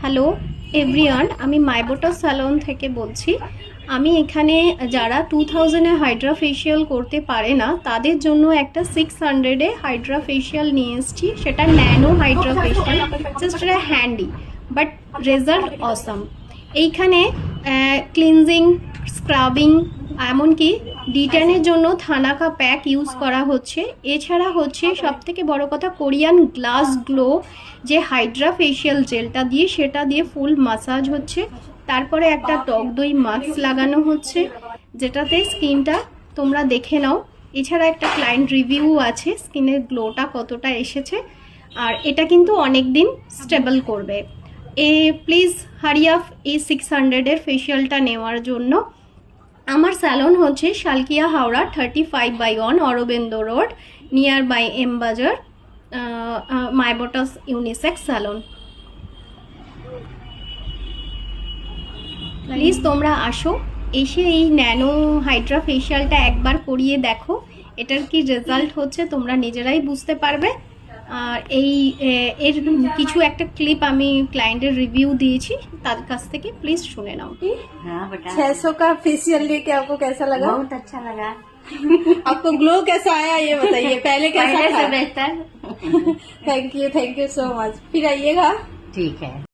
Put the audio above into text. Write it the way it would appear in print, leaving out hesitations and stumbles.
Hello everyone, আমি মাইবোটা salon থেকে বলছি। আমি এখানে যারা 2000-এ হাইড্রা ফেশিয়াল করতে পারে না তাদের জন্য একটা 600-এ হাইড্রা ফেশিয়াল নিয়ে এসেছি। সেটা ন্যানো হাইড্রা ফেশিয়াল, জাস্ট এটা হ্যান্ডি বাট রেজাল্ট অসাম। এইখানে ক্লিনজিং, স্ক্রাবিং, এমনকি ডিট্যানের জন্য থানাকা প্যাক ইউজ করা হচ্ছে। এছাড়া হচ্ছে সবথেকে বড় কথা, কোরিয়ান গ্লাস গ্লো যে হাইড্রা ফেশিয়াল জেলটা দিয়ে, সেটা দিয়ে ফুল মাসাজ হচ্ছে। তারপরে একটা টক দই মাস্ক লাগানো হচ্ছে, যেটাতে স্কিনটা তোমরা দেখে নাও। এছাড়া একটা ক্লায়েন্ট রিভিউ আছে স্কিনের গ্লোটা কতটা এসেছে, আর এটা কিন্তু অনেক দিন স্টেবল করবে। প্লিজ হারি আপ এই 600-এর ফেশিয়ালটা নেওয়ার জন্য। আমার স্যালন হচ্ছে Salkia Howrah 35/1 Aurobindo road, near by M bazaar, মাইবোটাস ইউনিসেক্স স্যালন। প্লিজ তোমরা আসো, এসে এই ন্যানো হাইড্রা ফেশিয়ালটা একবার করিয়ে দেখো। এটার কি রেজাল্ট হচ্ছে তোমরা নিজেরাই বুঝতে পারবে। আর এর কিছু একটা ক্লিপ আমি ক্লায়েंटेর রিভিউ দিয়েছি, তার কাছ থেকে প্লিজ শুনে নাও। हाँ बेटा, 600 का फेशियल लेके आपको कैसा लगा? बहुत अच्छा लगा। आपको ग्लो कैसा आया ये बताइए, पहले कैसा पहले था? से बेहतर। Thank you so much. फिर आइएगा। ठीक है।